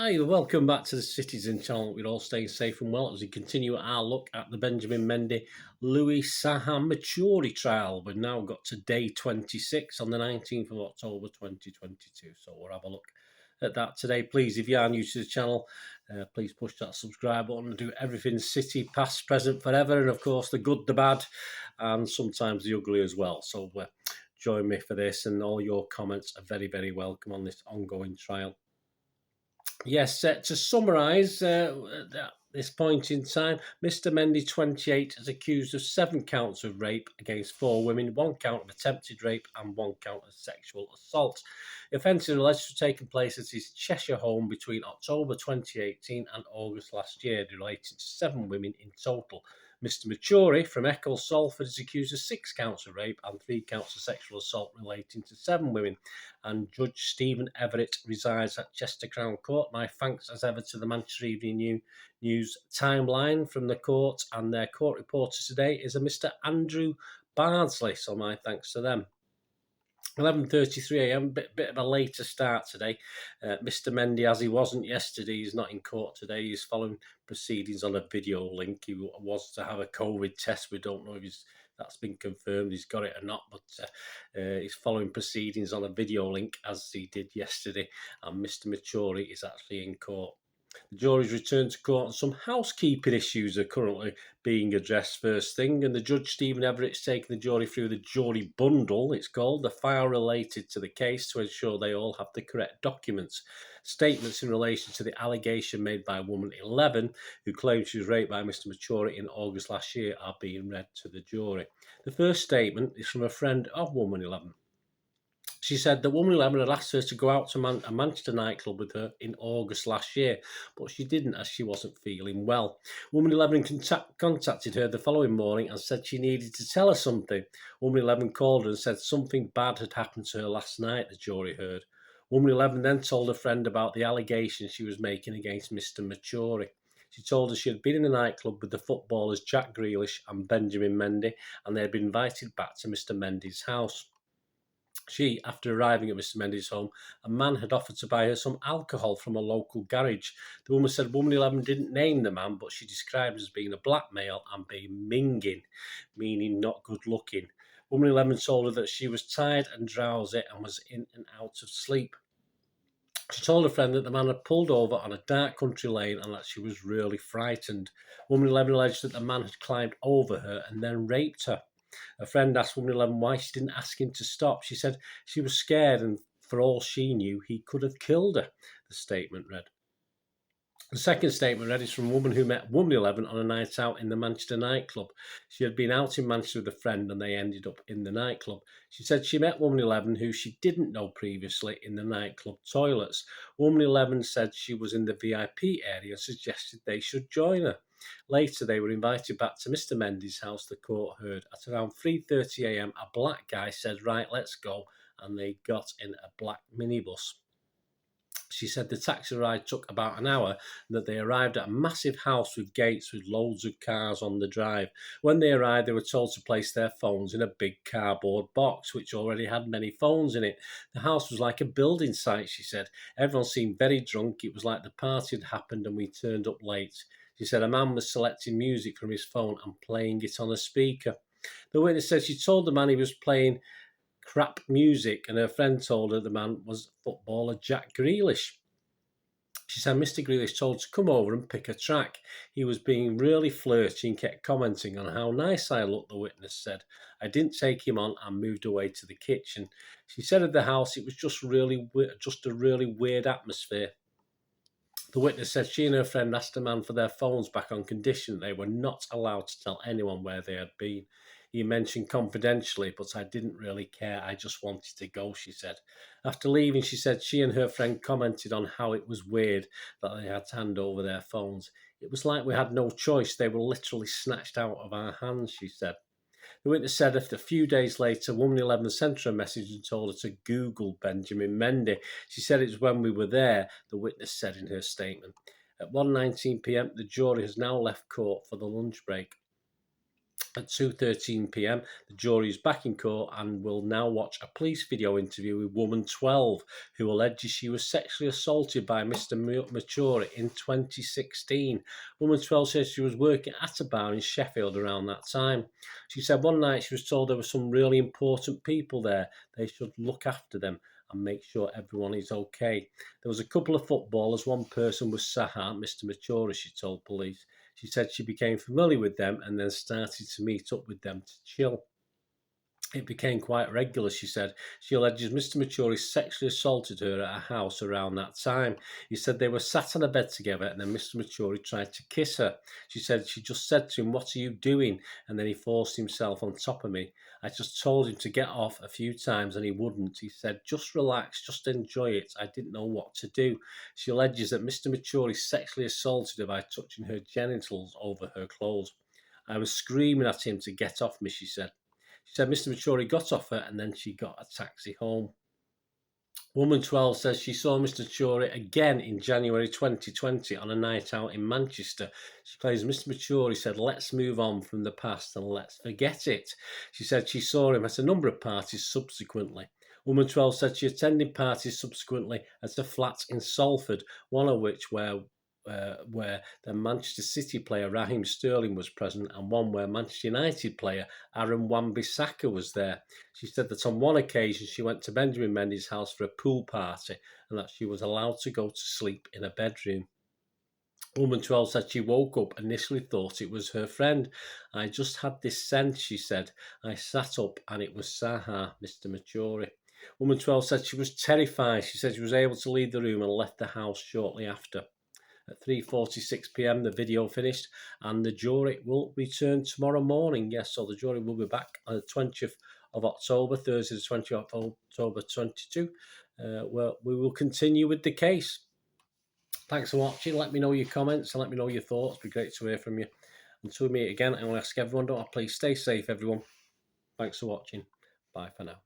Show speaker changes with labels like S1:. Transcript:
S1: Hi, welcome back to the Citizen channel. We're all staying safe and well as we continue our look at the Benjamin Mendy Louis Sahan Matturie trial. We've now got to day 26 on the 19th of October 2022. So we'll have a look at that today. Please, if you are new to the channel, please push that subscribe button and do everything City, past, present, forever. And of course, the good, the bad, and sometimes the ugly as well. So join me for this, and all your comments are very, very welcome on this ongoing trial. Yes, to summarise at this point in time, Mr. Mendy, 28, is accused of 7 counts of rape against 4 women, 1 count of attempted rape and 1 count of sexual assault. The offences are alleged to have taken place at his Cheshire home between October 2018 and August last year, relating to 7 women in total. Mr. Matturie from Eccles, Salford, is accused of 6 counts of rape and 3 counts of sexual assault relating to 7 women. And Judge Stephen Everett resides at Chester Crown Court. My thanks as ever to the Manchester Evening News timeline from the court, and their court reporter today is a Mr. Andrew Bardsley, so my thanks to them. 11:33 a.m, bit of a later start today. Mr. Mendy, as he wasn't yesterday, he's not in court today. He's following proceedings on a video link. He was to have a COVID test. We don't know if that's been confirmed, he's got it or not, but he's following proceedings on a video link as he did yesterday, and Mr. Matturie is actually in court. The jury's returned to court and some housekeeping issues are currently being addressed first thing, and the Judge Stephen Everett's taken the jury through the jury bundle, it's called, the file related to the case to ensure they all have the correct documents. Statements in relation to the allegation made by woman 11, who claimed she was raped by Mr. Matturie in August last year, are being read to the jury. The first statement is from a friend of woman 11. She said that woman 11 had asked her to go out to a Manchester nightclub with her in August last year, but she didn't as she wasn't feeling well. Woman 11 contacted her the following morning and said she needed to tell her something. Woman 11 called her and said something bad had happened to her last night, the jury heard. Woman 11 then told her friend about the allegations she was making against Mr. Matturie. She told her she had been in a nightclub with the footballers Jack Grealish and Benjamin Mendy, and they had been invited back to Mr. Mendy's house. She, after arriving at Mr. Mendy's home, a man had offered to buy her some alcohol from a local garage. The woman said woman 11 didn't name the man, but she described him as being a black male and being minging, meaning not good looking. Woman 11 told her that she was tired and drowsy and was in and out of sleep. She told her friend that the man had pulled over on a dark country lane and that she was really frightened. Woman 11 alleged that the man had climbed over her and then raped her. A friend asked woman 11 why she didn't ask him to stop. She said she was scared and for all she knew, he could have killed her, the statement read. The second statement read is from a woman who met woman 11 on a night out in the Manchester nightclub. She had been out in Manchester with a friend and they ended up in the nightclub. She said she met woman 11, who she didn't know previously, in the nightclub toilets. Woman 11 said she was in the VIP area and suggested they should join her. Later, they were invited back to Mr. Mendy's house, the court heard. At around 3:30 a.m, a black guy said, right, let's go, and they got in a black minibus. She said the taxi ride took about an hour and that they arrived at a massive house with gates with loads of cars on the drive. When they arrived, they were told to place their phones in a big cardboard box, which already had many phones in it. The house was like a building site, she said. Everyone seemed very drunk. It was like the party had happened and we turned up late. She said a man was selecting music from his phone and playing it on a speaker. The witness said she told the man he was playing crap music, and her friend told her the man was footballer Jack Grealish. She said Mr. Grealish told her to come over and pick a track. He was being really flirty and kept commenting on how nice I looked, the witness said. I didn't take him on and moved away to the kitchen. She said of the house it was just a really weird atmosphere. The witness said she and her friend asked the man for their phones back on condition they were not allowed to tell anyone where they had been. He mentioned confidentially, but I didn't really care. I just wanted to go, she said. After leaving, she said she and her friend commented on how it was weird that they had to hand over their phones. It was like we had no choice. They were literally snatched out of our hands, she said. The witness said after a few days later, woman 11 sent her a message and told her to Google Benjamin Mendy. She said it was when we were there, the witness said in her statement. At 1:19 p.m, the jury has now left court for the lunch break. At 2:13 p.m, the jury is back in court and will now watch a police video interview with woman 12, who alleges she was sexually assaulted by Mr. Matturie in 2016. Woman 12 says she was working at a bar in Sheffield around that time. She said one night she was told there were some really important people there. They should look after them and make sure everyone is okay. There was a couple of footballers. One person was Sahar, Mr. Matturie, she told police. She said she became familiar with them and then started to meet up with them to chill. It became quite regular, she said. She alleges Mr. Matturie sexually assaulted her at a house around that time. He said they were sat on a bed together and then Mr. Matturie tried to kiss her. She said she just said to him, "What are you doing?" And then he forced himself on top of me. I just told him to get off a few times and he wouldn't. He said, "Just relax, just enjoy it." I didn't know what to do. She alleges that Mr. Matturie sexually assaulted her by touching her genitals over her clothes. I was screaming at him to get off me, she said. She said Mr. Matturie got off her and then she got a taxi home. Woman 12 says she saw Mr. Matturie again in January 2020 on a night out in Manchester. She claims Mr. Matturie said, "Let's move on from the past and let's forget it." She said she saw him at a number of parties subsequently. Woman 12 said she attended parties subsequently at a flat in Salford, one of which where the Manchester City player Raheem Sterling was present, and one where Manchester United player Aaron Wan-Bissaka was there. She said that on one occasion she went to Benjamin Mendy's house for a pool party and that she was allowed to go to sleep in a bedroom. Woman 12 said she woke up, initially thought it was her friend. "I just had this sense," she said. "I sat up and it was Sahar, Mr. Matturie." Woman 12 said she was terrified. She said she was able to leave the room and left the house shortly after. At 3:46 p.m, the video finished and the jury will return tomorrow morning. Yes, so the jury will be back on the 20th of October, Thursday the 20th of October 22, where we will continue with the case. Thanks for watching. Let me know your comments and let me know your thoughts. It'd be great to hear from you. Until we meet again, I want to ask everyone, don't I, please stay safe, everyone. Thanks for watching. Bye for now.